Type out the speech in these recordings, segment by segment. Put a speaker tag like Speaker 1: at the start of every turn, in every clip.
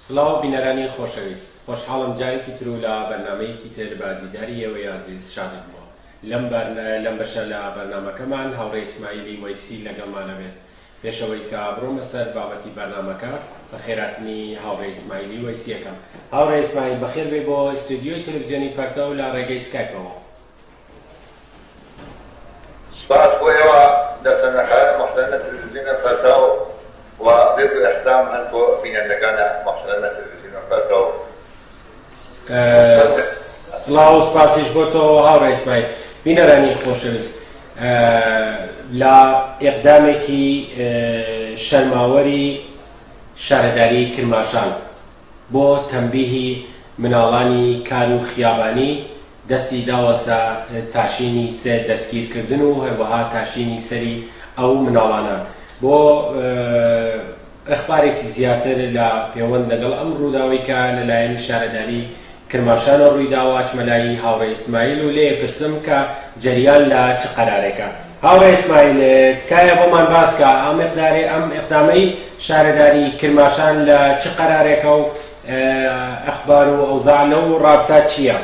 Speaker 1: سڵاو بینەرانی خۆشەویست، خۆشحاڵم جارێکی تر و لە بەرنامەیەکی تر بە دیداری ئێوەی عەزیز شادم بووە. لەم بەشە لە بەرنامەکەمان هاوڕێی ئیسماعیلی وەیسی لەگەڵمانە بێت. پێشەوەی کە بڕۆمە سەر بابەتی بەرنامەکە بە خێراتنی هاوڕێی ئیسماعیلی وەیسیەکەم. هاوڕێی ئیسماعیل بەخێر بێ بۆ ئیستودیۆی تەلەڤیزیۆنی پەرتەو لە ڕێگەی سکایپەوە.
Speaker 2: سپاس بۆ ئێوە دەسەنەکانە محتەرمە تەلەڤیزیۆنە پەرتەو و بێت و ئەحسام هەن بۆ بینەندەکانە محتەرمە تەلەڤیزیۆنە پەرتەو.
Speaker 1: سڵاو و سپاسیش بۆ تۆ هاوڕێی ئیسماعیل. بینەرانی خۆشەویست، لە ئێقدامێکی شەرماوەری شارەداری کرماشان بۆ تەنبیهی مناڵانی کار و خیابانی دەستی داوەسە تاشینی سێ دەستگیرکردن و هەروەها تاشینی سەری ئەو مناڵانە بۆ ئەخبارێکی زیاتر لە پەیوەند لەگەڵ ئەم ڕووداوەی کە لەلایەن شارەداری کرماشانە ڕوویداوە چمەلای هاوڕێی ئیسماعیل و لێ پرسم کە جەریان لە چ قەرارێکە. هاوڕێی ئیسماعیل، تکایە بۆمان باسکە ئەم ئەقدامەی شارەداری کرماشان لە چ قەرارێکە و ئەخبار و ئەوزاع لەو ڕابطە چییە؟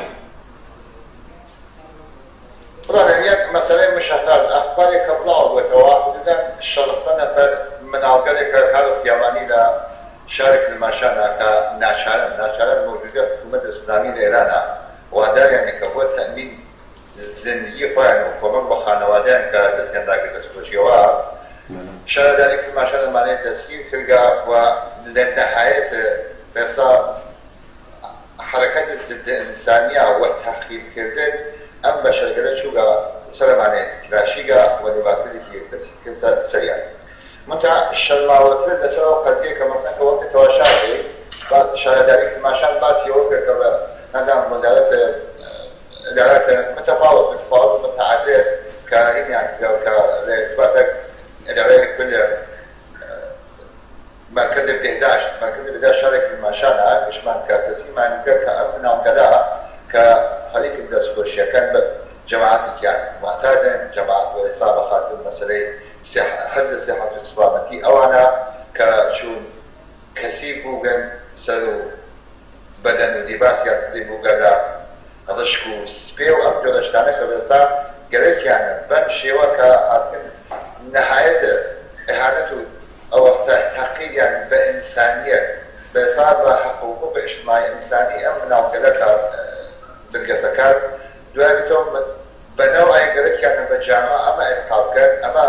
Speaker 2: یەک مەسەلەی مشخص ئەخبارێکە بڵاو بووێتەوە حدوداً 600 نەفەر مناڵگەرێکە کار و خیابانی لە شارێک کرماشانە کە ناچارن موجودە حکوومەت ئیسلامی لە ئێرانە واداریانێکە بۆ تەمین زندگی خۆیان و کۆمەک بە خانەوادەیان کە دەستیان داکرد دەستخۆشیەوە شارەداری کرماشان لەمانەیە دەستگیر کردگا و لە نەهایەت ئێستا حرەکەتی ضد ئینسانیە و تەخیرکردن ئەم بەشەرگەرە چووگە سەرمانەیە کراشیگە و لێباسەرێکی یەکدەستکرد سەریان. منتها شەرماوەتر لەسەر ئەو قەزیە کە مەسەڵەن کە وەختی تەواشاکەی شارەداری کرماشان باسیەوە کرد کە بە نەزانم وەزارەت متفاوت متعدد کە هینیان کرا کە لە ارتباطە ئەدارەیەک کرد مرکز بهداشت شارێک کرماشانە گشتمان کە تەسلیمان کرد کە ئەم مناڵگەرە کە خەریکی دەستخۆشیەکان بە جەماعەتێکیان معتادن جەماعەت و ئێستا بەخاتر مەسەلەی حەفظ سیحەت و سڵامەتی ئەوانە کە چوون کەسی بووگەن سەر و بەدەن و لیباسیان بووگە لە ڕشک و سپێ و ئەم جۆرە شتانە کە ئێستا گەرەکیانە بەم شێوە کە هاتن نەهایەت ئەهانەت و ئەوە تەحقیریان بە ئینسانیەت بە ئێستا بە حقوق بە ئیجتیماعی ئینسانی ئەم مناڵگەرە کە بنگەسەکان دوای تۆ بەنەو ئاینگەرەکیانە بە جامە ئەمە ئێقابکەن ئەمە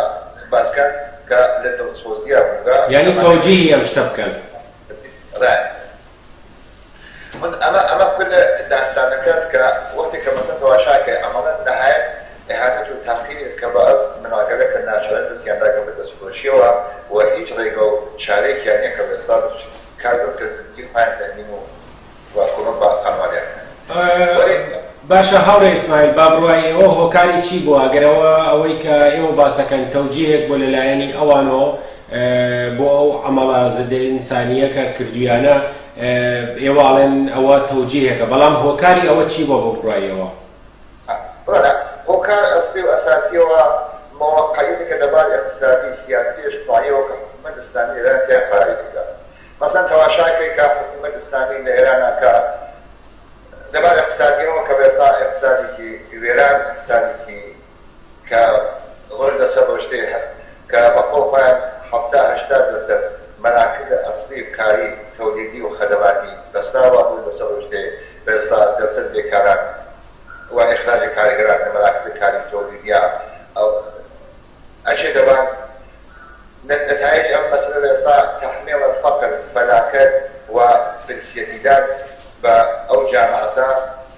Speaker 2: باسکەن کە لە دڵسۆزیە بووگە
Speaker 1: یعنی تەوجیهی ئەم شتە بکەن.
Speaker 2: ئەمە کل داستانەکەس کە وەختی کە مەسەڵەن تەواشاکە ئەمەڵەن نەهایەت ئەهانەت و تەحقیرێک کە بە ئەم مناڵگەرە کە ناچارن دەستیانداکە بە دەستخۆشیەوە و هیچ ڕێگە و چارەیەکیان نییە کە بەئێستا کار بکەن کە زندگی خۆیان تەمین و کۆمەک بە خانوادەیان
Speaker 1: باشە هاوڕێی ئیسماعیل، با بڕوای ئێوە هۆکاری چی بووە ئەگەرەوە ئەوەی کە ئێوە باسەکەن تەوجیهێک بۆ لەلایەنی ئەوانەوە بۆ ئەو عەمەڵە ضد ئینسانیە کە کردویانە ئێواڵێن ئەوە تەوجیهێکە، بەڵام هۆکاری ئەوە چی بووە بۆ بڕوایەوە؟
Speaker 2: هۆکار ئەسڵی و ئەساسیەوە مەوەقعیتێکە دەبات اقتصادی سیاسی اجتماعیەوە کە حکوومەت ئیسلامی لە ئێران تێیان قەراری بکات. مەسەڵەن تەواشاکەی کە حکوومەت ئیسلامی لە ئێرانە کە دەبات اقتصادیەوە کە بەئێستا اقتصادێکی وێران اقتصادێکی کە ڕۆژ لەسەر ڕۆژتەی هەست کە بەقۆڵ خۆیان 70-80 لەسەر مەراکز ئەسڵی کاری تۆلیدی و خەدەماتی بەستاوە ڕۆژ لەسەر ڕۆژتەی بەئێستا دەسەر بێکاران و ئیخراجی کارگەران لە مەراکز کاری تۆلیدیە ئەشێ دەبات نتایج ئەم مەسەلە بەئێستا تەحمیل الفەقر فەلاکەت و فرسیەتیدان بە ئەو جامعەسە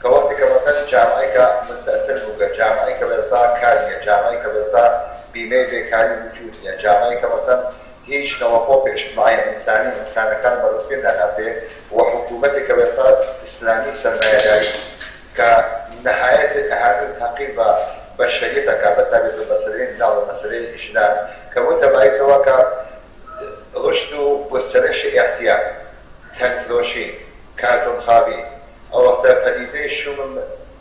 Speaker 2: کە وەختی کە مەسەڵەن جامعەیەکە مستەئسر بووگە جامعەی کە بەئێستا کار نییە جامعەی کە بەئێستا بیمەی بێکاری وجود نییە جامعەی کە مەسەڵەن هیچ نەوەقۆفی ئیجتیماعی ئینسانی ئینسانەکان بەڕێوەبردن ناناسێت و حکوومەتێک کە بەئێستا ئیسلامی سەرمایەداری کە نەهایەت ئەهانەت و تەحقیر بە بەشەریەتەکە بەتابێت بە مەسەلەی ناو و مەسەلەی ئیژدان کە بووتە باعیسەوە کە ڕشد و گسترشی احتیاج تەنفرۆشی کارتۆنخابی ئەو وەختە پەدیدەی شوم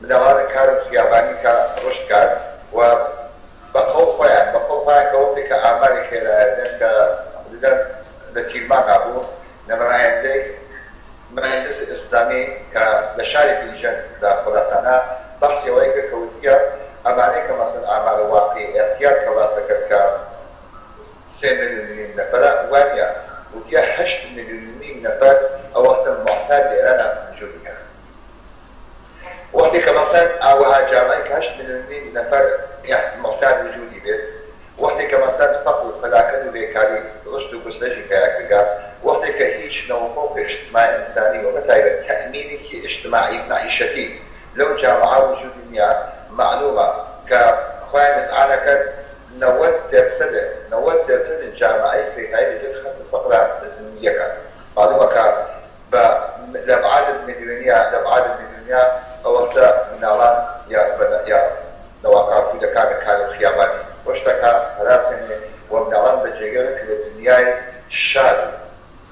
Speaker 2: مناڵانە کار و خیابانی کە ڕشد کرد و بەقەڵ خۆیان کە وەختی کە ئامارێک هێنایەدەن کە حدوداً لە تیرمانە بوو نەمەرایەندەی مهندس اسلامی که لشاری بیجن در خراسانه بحثی وای که کودیا امانه که مثلا اعمال واقعی احتیاط که واسه که 3 میلیون نفر وانیا وكيا 8 مليون نفر او وقت المعتاد لنا موجود هست وقتی که مثلا اوها جامعه که 8 مليون نفر يعني معتاد وجودی بید وقتی که مثلا فقر و فلاکت و بیکاری رشد و گسترشی پیدا کرد وقتی که هیچ نوع حقوق اجتماعی انسانی و بتایبه تأمینی که اجتماعی معیشتی لو جامعه وجود نیا معلومه که خواهی نزعانه کرد 90% الجامعة في هاي تدخل الفقرة الزمنية كان معلومة كان لأبعاد المليونية أو وقتها من أعلان يا نواقع كده كان خياباني واشتكى ثلاث سنين ومن أعلان بجيجرك للدنيا الشاد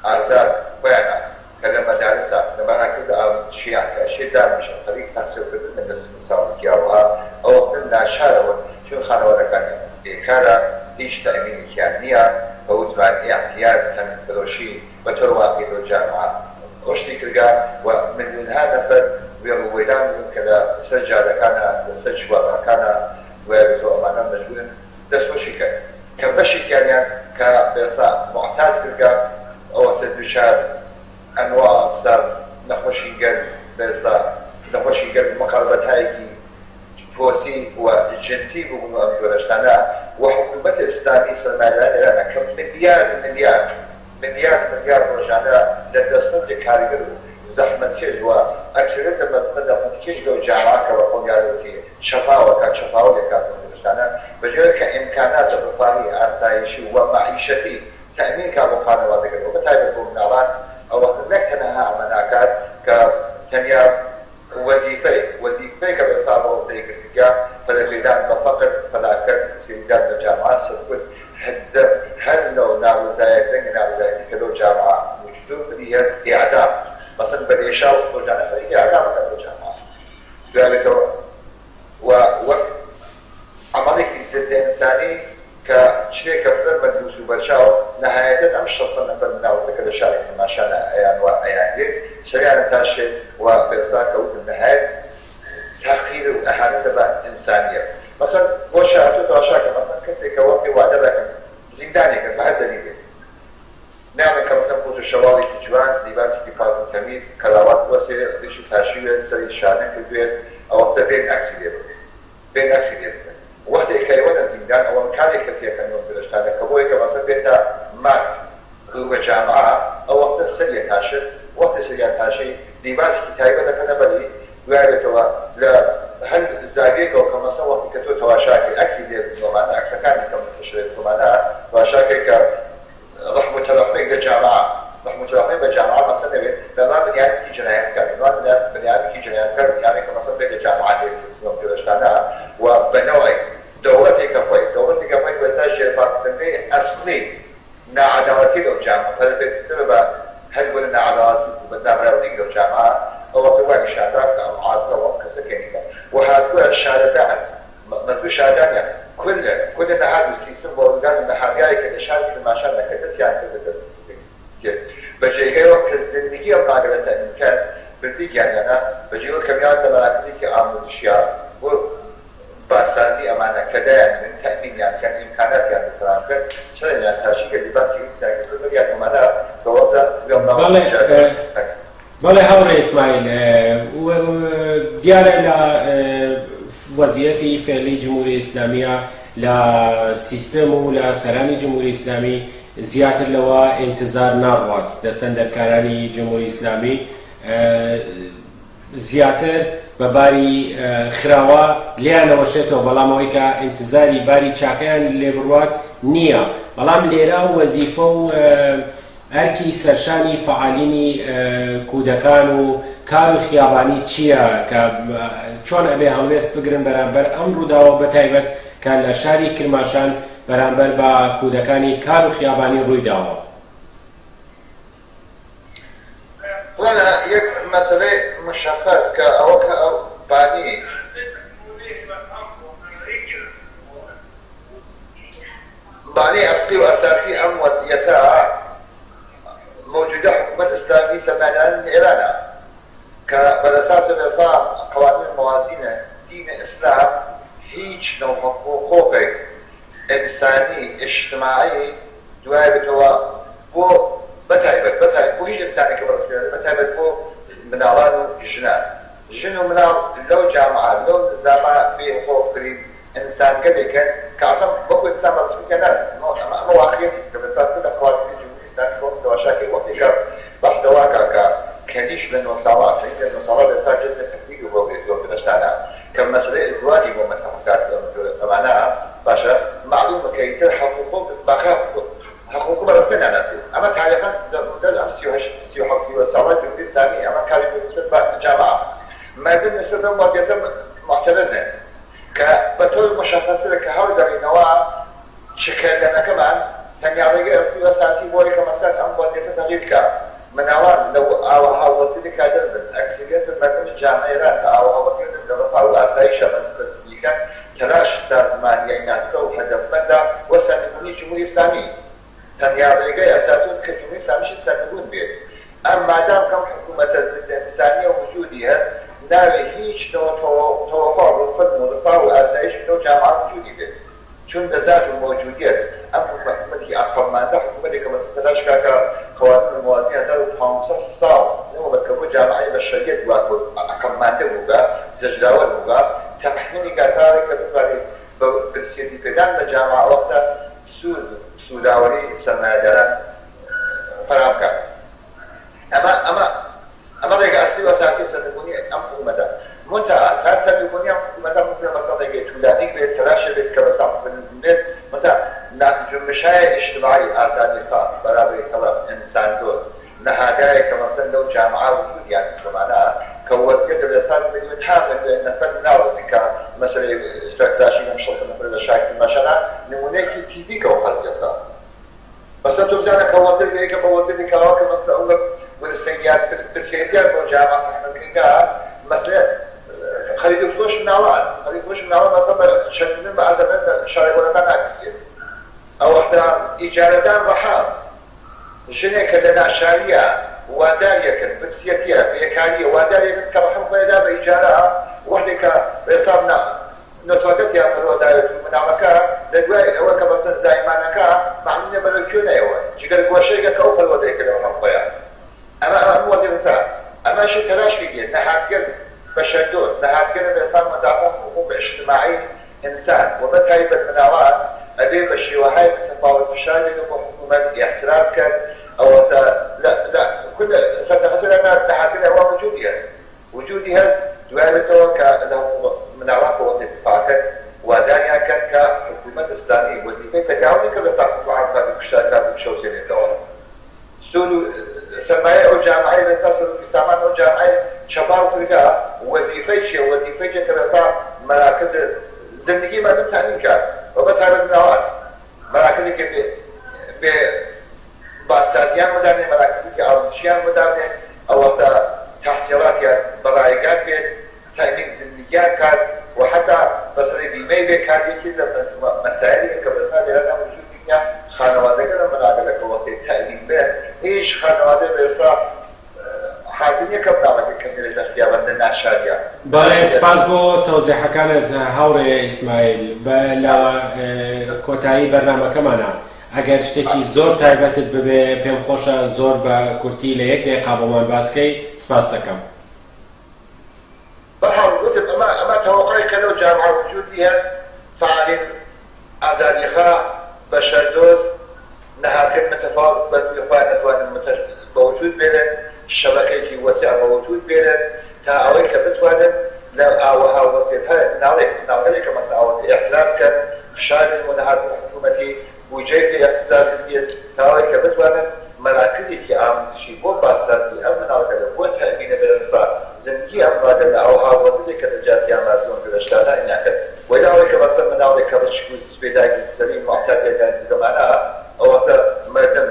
Speaker 2: آزاد بيانا كلمة دارسة لما أنا كده شيء كأشياء دار مش طريق تحصيل في المدرسة المساوية أو قلنا شارع شو خانة ولا كان بكارا هیچ تأمینی که نیا و اتوان احتیاط تنفروشی و طور واقعی دو جامعه اشتی کرگا و ملیونها نفر ویرویدان کدا سجاده کانا سجوا کانا و تو امانا مجبورن دستوشی کرد که بشی کاریان که بسا معتاد کرگا او تدوشاد انواع اقسام نخوشیگر بسا نخوشیگر مقاربت هایی فوسي والجنسي بقولوا أمجورشتانا وحكومة الإسلامية سلمانية لنا كم مليار رجعنا للدستور لكاريبر زحمة تجوا أكثرية مزحمة تجوا جامعة كوقول يالوتي شفاوة كان شفاوة لكاريبر رجعنا بجوه كإمكانات الرفاهية آسايشي ومعيشتي تأمين كابوخانة وذكر وبتاعي بقول ناران أو نكتنها عمناكات كتنيا وظيفة كبصابة وذكر فالبيدان بفقر فلاكر سيدان الجامعات ستكون هل لو ناوزايتين كدو جامعة وجدوا بديهز إعدام مثلا بالإشاء وجانا فريق إعدام كدو جامعة ذلك ووقت عملك الزد إنساني كشيء كفر مدروس وبرشاو نهاية أمش شخصا نبل ناوزا كده شارك ما شانا أيان وأيان سريعا تاشي وبرساك ود النهاية تحقير الأحاديث إنسانية مثلا وشاهدت دراشاك مثلا كسي كوقي وعدبك زنداني كان بهذا دليل نعمل كمثلا قوت الشوالي في جوان لباسي كفاف التمييز كلاوات وسيلة ريش تاشيوة سري شانك البيت أو وقت بين أكسي ليبر وقت إكايوانا زندان أو كان يكفيه كان يوم بلشتانا كبوي كمثلا بيتا مات هو جامعة أو وقت السرية تاشر وقت السرية تاشي لباسي كتايوانا كان بلي وعبتوا لا هل الزاوية أو كما سوى وقت كتو تواشاكي أكسي دير ومعنى أكسا كان يكمل تشريف ومعنى تواشاكي كرحمة الرحمين بالجامعة رحمة الرحمين بالجامعة مثلا بما من يعني كي جنايات كان من يعني كي جنايات كان يعني كما سوى بالجامعة دير تسلم جلشتانا وبنوعي دولتي كفاي بساجي فاقتنبي أصلي ناعدالتي لو جامعة فهذا بيتنبا هل قلنا عدالتي وبدنا مرأوليك لو جامعة أو طوال شهادات أو عادة أو كسكينية وهذا الشهادة بعد مثل شهادة كل نهار وسيسم وقال نهار جاي كده شهادة ما شاء الله كده سيان كده بجي جاي وقت الزندگی أو معرفة الإمكان بديك يعني أنا بجي وقت كم يوم تبارك بديك أعمل أشياء وباسازي أمانة كده يعني من تأمين يعني كان إمكانات يعني كلام كده شلون يعني تاشي كده باسي إنسان كده يعني أمانة توزع يوم نوم
Speaker 1: بله هاوره اسماعیل دیاره لوضعیتی فعلی جمهوری اسلامیه لسیستم و لسرانی جمهوری اسلامی زیاتر لوا انتظار نارواد دستن درکارانی جمهوری اسلامی زیاتر بباری خراوه لیان وشتو بلام اوی که انتظاری باری چاکیان لیبروات نیا بلام لیرا وظیفه و ئەرکی سەرشانی فعالینی کودەکان و کار و خیابانی چییە کە چۆن ئەبێ هەڵوێست بگرن بەرامبەر ئەم ڕووداوە بەتایبەت کە لە شاری کرماشان بەرامبەر بە کودەکانی کار و خیابانی ڕوویداوە؟
Speaker 2: ولا يك مسألة مشخص كأو بعدي أصلي وأساسي أم وصيتها موجودة حكومة إسلامية سلمانية إيران كبالأساس بإصلاح قوانين الموازين دين الإسلام هيج نوع حقوق إنساني اجتماعي دوای بتەوە بۆ بەتایبەت بۆ هیچ ئینسانێکە بەڕستکرێت بەتایبەت بۆ مناڵان و ژن و مناڵ لەو جامعە لەو نظامە بێحقوقترین ئینسانگەلێکن کە ئەسڵ وەکو ئینسان بەڕستکردە نازانێت ئەمە واقعیەتی کە بەساتە لە قوانینی جمهوری ئیسلامی تەماشاکەی وەختێکە بەحسەوە کە کەنیش لە 9 ساڵە لە 9 ساڵە لەسەر جەزە تەکنیک و بۆ گرێتوە کە مەسەلەی ئزدواجی بۆ مەسەحکات ئەمانە باشە معلومە کە ئیتر حقوق برسمي ناسي اما تعليقا ده ام 37 ساله جمهوريه اسلاميه اما كان بالنسبه للجامعه ما دام نستخدم وضعيه معترضه كبتول مشخصه كهذا نوع شكل لنا كمان تنياري اساسي بوري كمسات ام وضعيه تغيير من اوان لو او حاولت لك هذا الاكسيات المدن الجامعيات او حاولت الدراسه او اسايش بالنسبه لك تلاش سازمانيه ناتو هدف مدى وسنبني جمهوريه اسلاميه تنياريكي أساساً كجمهورية سامش سنقول بيه أما دام كم حكومة الإنسانية وجودها ناوي هيج توفر رفض مضفى وأسايش لو جامعة وجودي بيه چون ذات الموجوديات أم حكومتي أقام مانده حكومتي كما ستلاش كاكا قوانين الموازنة دارو 500 سال نمو بكبو جامعة بشرية دواكو أقام مانده موغا زجلاوة موغا تحميني كاتاري كتباري بالسيدي بدان بجامعة وقتا سوداوری سرمایه‌داران فراهم کرد. اما دیگه اصلی و اساسی سرنگونی ام حکومت منتها تا سرنگونی ام حکومت ممکن مثلا دیگه طولانی به تلاش به که مثلا بنزمت منتها جنبش‌های اجتماعی آزادی خواه برای طلب انسان دوست نهادهای که مثلا لو جامعه وجود يعني زمانها كوزية الإنسان من يتحمل بأن فن ناول که مثلا استراتيجي من شخص من شاكل مثلا نمونه‌ای تیپیک و خاصیه مثلا تو بزنه كوزية دیگه كوزية دیگه که مثلا اول ودستيات بسيطة بجامعة أحمد كينجا مثلا خليل فلوش من أول مثلا شكل من بعد شارع ولا ناكيد أو إحدى إيجارات رحام جنك لنا شارية وداية بسيطة بيكارية وداية كرحم فيدا بإيجارها وحدك بيصابنا نتوقت يا فرو داية من عمكا لدواء أول كبسن زايمانكا معنى بلوكيونا يوان جيكال قوشيكا كأوفر ودايك لرحم فيا أما موازين إنسان أما شيء تلاش كده نحاكر بشدود نحاكر بإنسان مدافع حقوق اجتماعي إنسان وبتهيبة من الله أبي بشيوهاي تفاوت في الشارع وحكومات احتراز كان أو لا كل سنة أنا نحاكر هو وجودي هز دوالته كأنه من الله وقت فاكر ودانيا كان كحكومة إسلامية وظيفة تجاوزك لساقط وعطا بكشتات بكشوتين الدولة سولو سرمایه او جامعه بسا سولو بسامان او جامعه شباب كلها وظيفه که بسا مراکز زندگی مردم تامین کرد و بطرد نوان مراکزی که به بازسازیان مدرنه مراکزی که آموزشیان مدرنه او وقتا تحصیلات یا برایگات به تامین زندگیان کرد و حتی بسا بیمه بکرد یکی مسائلی که بسا لیران وجود دیگه خانوادگی رو مناقله که وقتی تأمین به هیچ خانواده به اصلاح حاضرینه که بناقله کمیل تخیابند ناشادیا
Speaker 1: بله سپاس بۆ تۆزیحەکانت هاوڕێ ئیسماعیل بە کۆتایی بەرنامەکەمانە ئەگەر شتێکی زۆر تایبەتت ببێ پێم خۆشە زۆر بە کورتی لە 1 دقیقە بۆمان باسکەی سپاس دەکەم
Speaker 2: بەحاڵ گوتم ئەمە تەوەقعی کە لەو جامعە وجودی هەست فعالین ئازادیخوا بەشەردۆز نهاكن متفاوت بالإخوان أتوان موجود بينن الشبكة واسعة موجود بينن تأويك بتوانن لا أوها وسيلها نعليك مثلا أو إحلاس كان فشال المنهات الحكومتي وجيب اقتصاد اليد تأويك بتوانن مراكزي تأمن شيء بو باساتي أمن على كذا بو تأمين بالإنصار زندگی أمراض الأوها وتلك الجات يعملون بالأشتاتا إنك وإذا أويك مثلا من أولك بتشكوز سبيداك السليم معتاد يعني كمانا أو مردم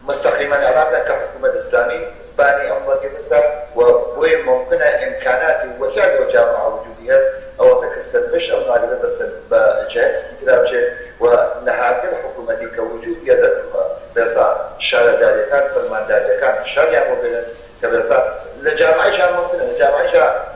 Speaker 2: مستقيما أمامنا كحكومة إسلامي باني أمراض النساء وين ممكنة إمكانات وسائل وجامعة وجودية أو تكسر مش أمراض بس بجهات كتير ونهاية الحكومة دي كوجودية بس شارەداریەکان فەرمانداریەکان شاریان بۆ بێنن کە بێستا لە جامعەیشان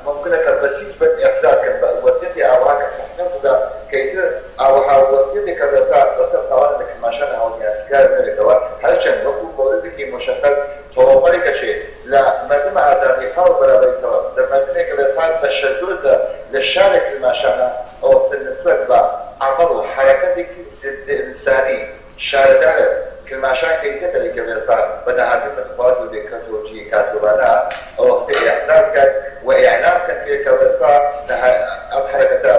Speaker 2: ممکنە کە بەسیج بن ئێعتراضکەن بە وەسیەتی ئاواکە بوودا کە ئیتر ئاوەها وەسیەتێک کە بێستا بەسەر تاوانە لە کرماشان هاوڵاتیار نەبێتەوە هەرچەند وەکو مۆردێکی مشخص تۆمەڕێکە چێ لە مردم ئازادی خاڵ بەرابەریتەوە لە مردمێک کە بێستا بەشەدوردا لە شارێک کرماشانە ئەوە نسبەت بە عمل و حرەکەتێکی ضد ئینسانی شارەدارە کرماشان کەیسەکە لێکە بێستا بەداهاتوو متفاوت و بێکەتۆجی کاتۆبانە ئەو وەختە ئێعتراض کرد و ئیعلام کرد پێکە بێستا ئەم حرەکەتە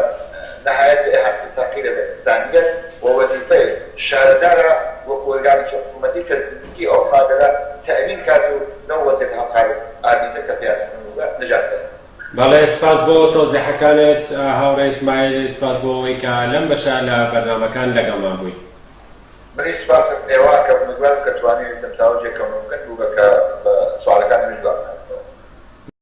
Speaker 2: نهایەت ئیهانەتی تەحقیرە بە ئینسانیەت و وەزیفەی شارەدارە وەکو ئۆرگانێکی حکوومەتی کە زندگی ئەو خادرە تەئمین کات و نەو وەزیفە هەڵقای ئاویزە کە پێیانە نەجات بدەن.
Speaker 1: بەڵێ سپاس بۆ تۆزیحەکانت هاوڕێ ئیسماعیل، سپاس بۆ ئەوەی کە لەم بەشە لە بەرنامەکان لەگەڵمان بووی.
Speaker 2: منی سپاسم ئێوە کە میدوانم کە توانێت دەمتاوجێکە ممکن بوو بە کە